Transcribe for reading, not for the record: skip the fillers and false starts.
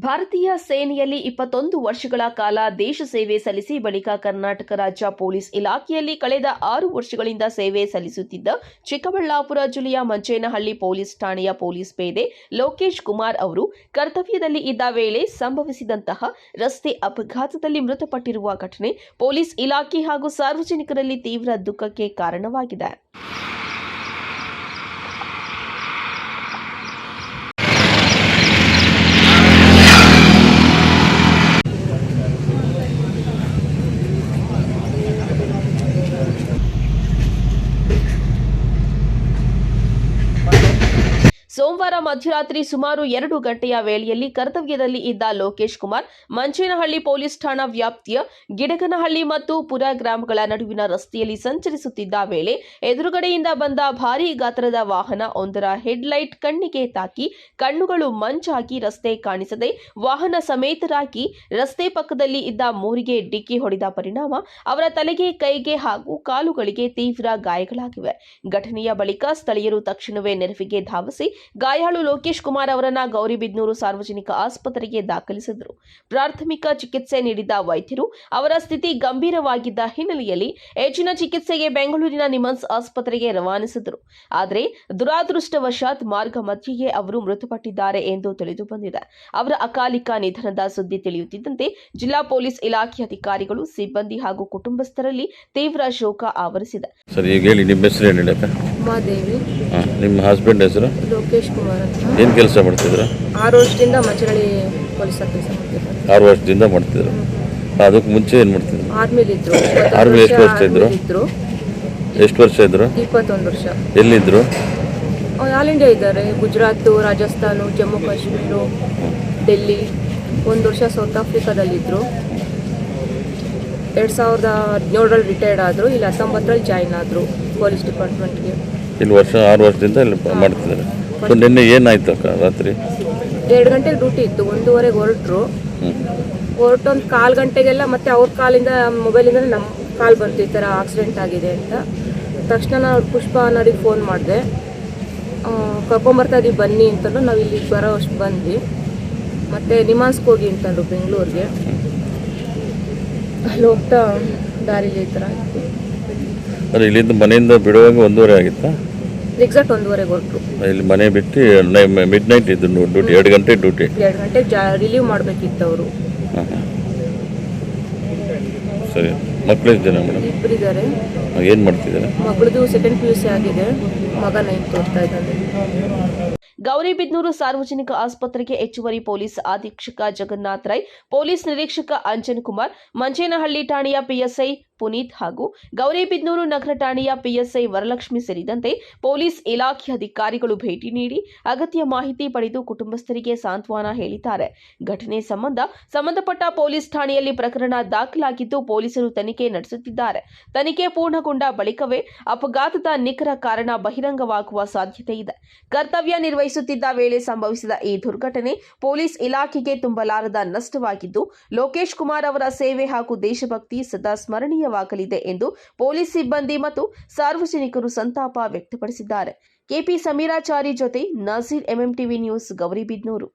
ಭಾರತೀಯ ಸೇನೆಯಲ್ಲಿ 21 ವರ್ಷಗಳ ಕಾಲ ದೇಶ ಸೇವೆ ಸಲ್ಲಿಸಿ ಬಳಿಕ ಕರ್ನಾಟಕ ರಾಜ್ಯ ಪೊಲೀಸ್ ಇಲಾಖೆಯಲ್ಲಿ ಕಳೆದ 6 ವರ್ಷಗಳಿಂದ ಸೇವೆ ಸಲ್ಲಿಸುತ್ತಿದ್ದ ಚಿಕ್ಕಬಳ್ಳಾಪುರ ಜಿಲ್ಲೆಯ ಮಂಚೇನಹಳ್ಳಿ ಪೊಲೀಸ್ ಠಾಣೆಯ ಪೊಲೀಸ್ ಪೇದೆ ಲೋಕೇಶ್ ಕುಮಾರ್ ಅವರು ಕರ್ತವ್ಯದಲ್ಲಿ ಇದ್ದ ವೇಳೆ ಸಂಭವಿಸಿದಂತಹ ರಸ್ತೆ ಅಪಘಾತದಲ್ಲಿ ಮೃತಪಟ್ಟಿರುವ ಘಟನೆ ಪೊಲೀಸ್ ಇಲಾಖೆ ಹಾಗೂ ಸಾರ್ವಜನಿಕರಲ್ಲಿ ತೀವ್ರ ದುಃಖಕ್ಕೆ ಕಾರಣವಾಗಿದೆ. ಸೋಮವಾರ ಮಧ್ಯರಾತ್ರಿ ಸುಮಾರು 2 ಗಂಟೆಯ ವೇಳೆಯಲ್ಲಿ ಕರ್ತವ್ಯದಲ್ಲಿ ಇದ್ದ ಲೋಕೇಶ್ ಕುಮಾರ್ ಮಂಚೇನಹಳ್ಳಿ ಪೊಲೀಸ್ ಠಾಣಾ ವ್ಯಾಪ್ತಿಯ ಗಿಡಗನಹಳ್ಳಿ ಮತ್ತು ಪುರ ಗ್ರಾಮಗಳ ನಡುವಿನ ರಸ್ತೆಯಲ್ಲಿ ಸಂಚರಿಸುತ್ತಿದ್ದ ವೇಳೆ ಎದುರುಗಡೆಯಿಂದ ಬಂದ ಭಾರೀ ಗಾತ್ರದ ವಾಹನ ಒಂದರ ಹೆಡ್ಲೈಟ್ ಕಣ್ಣಿಗೆ ತಾಕಿ ಕಣ್ಣುಗಳು ಮಂಚಾಗಿ ರಸ್ತೆ ಕಾಣಿಸದೆ ವಾಹನ ಸಮೇತರಾಗಿ ರಸ್ತೆ ಪಕ್ಕದಲ್ಲಿ ಇದ್ದ ಮೋರಿಗೆ ಡಿಕ್ಕಿ ಹೊಡೆದ ಪರಿಣಾಮ ಅವರ ತಲೆಗೆ, ಕೈಗೆ ಹಾಗೂ ಕಾಲುಗಳಿಗೆ ತೀವ್ರ ಗಾಯಗಳಾಗಿವೆ. ಘಟನೆಯ ಬಳಿಕ ಸ್ಥಳೀಯರು ತಕ್ಷಣವೇ ನೆರವಿಗೆ ಧಾವಿಸಿ ಗಾಯಾಳು ಲೋಕೇಶ್ ಕುಮಾರ್ ಅವರನ್ನ ಗೌರಿಬಿದನೂರು ಸಾರ್ವಜನಿಕ ಆಸ್ಪತ್ರೆಗೆ ದಾಖಲಿಸಿದರು. ಪ್ರಾಥಮಿಕ ಚಿಕಿತ್ಸೆ ನೀಡಿದ ವೈದ್ಯರು ಅವರ ಸ್ಥಿತಿ ಗಂಭೀರವಾಗಿದ್ದ ಹಿನ್ನೆಲೆಯಲ್ಲಿ ಹೆಚ್ಚಿನ ಚಿಕಿತ್ಸೆಗೆ ಬೆಂಗಳೂರಿನ ನಿಮ್ಹಾನ್ಸ್ ಆಸ್ಪತ್ರೆಗೆ ರವಾನಿಸಿದರು. ಆದರೆ ದುರಾದೃಷ್ಟವಶಾತ್ ಮಾರ್ಗ ಮಧ್ಯೆಯೇ ಅವರು ಮೃತಪಟ್ಟಿದ್ದಾರೆ ಎಂದು ತಿಳಿದು ಬಂದಿದೆ. ಅವರ ಅಕಾಲಿಕ ನಿಧನದ ಸುದ್ದಿ ತಿಳಿಯುತ್ತಿದ್ದಂತೆ ಜಿಲ್ಲಾ ಪೊಲೀಸ್ ಇಲಾಖೆ ಅಧಿಕಾರಿಗಳು, ಸಿಬ್ಬಂದಿ ಹಾಗೂ ಕುಟುಂಬಸ್ಥರಲ್ಲಿ ತೀವ್ರ ಶೋಕ ಆವರಿಸಿದೆ. ನಿಮ್ಮ ಹಸ್ಬೆಂಡ್ ಹೆಸರು ಲೋಕೇಶ್ ಕುಮಾರ್ ಅಂತ. ಏನು ಕೆಲಸ ಮಾಡ್ತಿದ್ರು? 6 ವರ್ಷದಿಂದ ಮಂಚೇನಹಳ್ಳಿ ಪೊಲೀಸ್ ಕೆಲಸ ಮಾಡ್ತಿದ್ರು. 6 ವರ್ಷದಿಂದ ಮಾಡ್ತಿದ್ರು. ಅದಕ್ಕೆ ಮುಂಚೆ ಏನು ಮಾಡ್ತಿದ್ರು? ಆರ್ಮಿಲಿ ಇದ್ರು. ಆರ್ಮಿ ಎಷ್ಟು ವರ್ಷ ಇದ್ರು? ಎಷ್ಟು ವರ್ಷ ಇದ್ರು? 21 ವರ್ಷ. ಎಲ್ಲಿದ್ರು? ಆಲ್ ಇಂಡಿಯಾ ಇದ್ದಾರೆ. ಗುಜರಾತ್, ರಾಜಸ್ಥಾನ, ಜಮ್ಮು ಕಾಶ್ಮೀರ, ಡೆಲ್ಲಿ. 1 ವರ್ಷ ಸೌತ್ ಆಫ್ರಿಕಾದಲ್ಲಿದ್ದರು. 2017ರಲ್ಲಿ ರಿಟೈರ್ಡ್ ಆದರು. ಇಲ್ಲಿ 19ರಲ್ಲಿ ಜಾಯಿನ್ ಆದರು ಪೊಲೀಸ್ ಡಿಪಾರ್ಟ್ಮೆಂಟ್ಗೆ. ಇಲ್ಲಿ 6 ವರ್ಷದಿಂದ ಇಲ್ಲಿ ಮಾಡ್ತಿದ್ದಾರೆ. ಸೊ ನಿನ್ನೆ ಏನಾಯ್ತು ಅಕ್ಕ? ರಾತ್ರಿ 2 ಗಂಟೆಗೆ ಡ್ಯೂಟಿ ಇತ್ತು. 1:30ಗೆ ಹೊರಟರು. ಹೊರಟು ಒಂದು 1/4 ಗಂಟೆಗೆಲ್ಲ ಮತ್ತೆ ಅವ್ರ ಕಾಲಿಂದ, ಮೊಬೈಲಿಂದ ನಮ್ಮ ಕಾಲ್ ಬಂತು, ಈ ಥರ ಆಕ್ಸಿಡೆಂಟ್ ಆಗಿದೆ ಅಂತ. ತಕ್ಷಣ ನಾನು ಪುಷ್ಪ ಅನ್ನೋರಿಗೆ ಫೋನ್ ಮಾಡಿದೆ. ಕರ್ಕೊಂಬರ್ತಾ ಇದ್ದೀವಿ ಬನ್ನಿ ಅಂತಂದ್ರು. ನಾವು ಇಲ್ಲಿಗೆ ಬರೋ ಅಷ್ಟು ಬಂದ್ವಿ. ಮತ್ತು ನಿಮ್ಹಾನ್ಸ್ಗೆ ಹೋಗಿ ಅಂತಂದ್ರು ಬೆಂಗಳೂರಿಗೆ. ಅಲ್ಲಿ ಹೋಗ್ತಾ ದಾರಿಲಿ ಈ ಥರ ಆಯಿತು. ಇಲ್ಲಿಂದ ಮನೆಯಿಂದ ಬಿಡುವಾಗ 1:30 ಆಗಿತ್ತಾ? ಎಕ್ಸಾಕ್ಟ್ 1:30ಗೆ ಹೊರಟರು. ಇಲ್ಲಿ ಮನೆ ಬಿಟ್ಟು ಮಿಡ್ ನೈಟ್ ಇದ್ದು ಡ್ಯೂಟಿ. 2 ಗಂಟೆ ಡ್ಯೂಟಿ. 2 ಗಂಟೆಗೆ ರಿಲೀವ್ ಮಾಡಬೇಕಿತ್ತು ಅವರು. ಸರಿ. ಮಕ್ಕಳು ಎಷ್ಟು ಜನ ಮೇಡಮ್? 2 ಇದ್ದಾರೆ. ಏನು ಮಾಡ್ತಿದ್ದಾರೆ? ಮಗಳದು 2nd PUC ಆಗಿದೆ, ಮಗ 9th ಓದ್ತಾ ಇದ್ದಾನೆ. ಗೌರಿಬಿದನೂರು ಸಾರ್ವಜನಿಕ ಆಸ್ಪತ್ರೆಗೆ ಹೆಚ್ಚುವರಿ ಪೊಲೀಸ್ ಅಧೀಕ್ಷಕ ಜಗನ್ನಾಥ್ ರೈ, ಪೊಲೀಸ್ ನಿರೀಕ್ಷಕ ಅಂಜನ್ ಕುಮಾರ್, ಮಂಚೇನಹಳ್ಳಿ ಠಾಣೆಯ PSI ಪುನೀತ್ ಹಾಗೂ ಗೌರಿಬಿದನೂರು ನಗರ ಠಾಣೆಯ PSI ವರಲಕ್ಷ್ಮಿ ಸೇರಿದಂತೆ ಪೊಲೀಸ್ ಇಲಾಖೆ ಅಧಿಕಾರಿಗಳು ಭೇಟಿ ನೀಡಿ ಅಗತ್ಯ ಮಾಹಿತಿ ಪಡೆದು ಕುಟುಂಬಸ್ಥರಿಗೆ ಸಾಂತ್ವನ ಹೇಳಿದ್ದಾರೆ. ಘಟನೆ ಸಂಬಂಧಪಟ್ಟ ಪೊಲೀಸ್ ಠಾಣೆಯಲ್ಲಿ ಪ್ರಕರಣ ದಾಖಲಾಗಿದ್ದು ಪೊಲೀಸರು ತನಿಖೆ ನಡೆಸುತ್ತಿದ್ದಾರೆ. ತನಿಖೆ ಪೂರ್ಣಗೊಂಡ ಬಳಿಕವೇ ಅಪಘಾತದ ನಿಖರ ಕಾರಣ ಬಹಿರಂಗವಾಗುವ ಸಾಧ್ಯತೆ ಇದೆ. ಕರ್ತವ್ಯ ನಿರ್ವಹಿಸುತ್ತಿದ್ದ ವೇಳೆ ಸಂಭವಿಸಿದ ಈ ದುರ್ಘಟನೆ ಪೊಲೀಸ್ ಇಲಾಖೆಗೆ ತುಂಬಲಾರದ ನಷ್ಟವಾಗಿದ್ದು, ಲೋಕೇಶ್ ಕುಮಾರ್ ಅವರ ಸೇವೆ ಹಾಗೂ ದೇಶಭಕ್ತಿ ಸದಾ ಸ್ಮರಣೀಯವಾಗಲಿದೆ ಎಂದು ಪೊಲೀಸ್ ಸಿಬ್ಬಂದಿ ಮತ್ತು ಸಾರ್ವಜನಿಕರು ಸಂತಾಪ ವ್ಯಕ್ತಪಡಿಸಿದ್ದಾರೆ. ಕೆಪಿ ಸಮೀರಾಚಾರಿ ಜೊತೆ ನಜೀರ್, MMTV ನ್ಯೂಸ್, ಗೌರಿಬಿದನೂರು.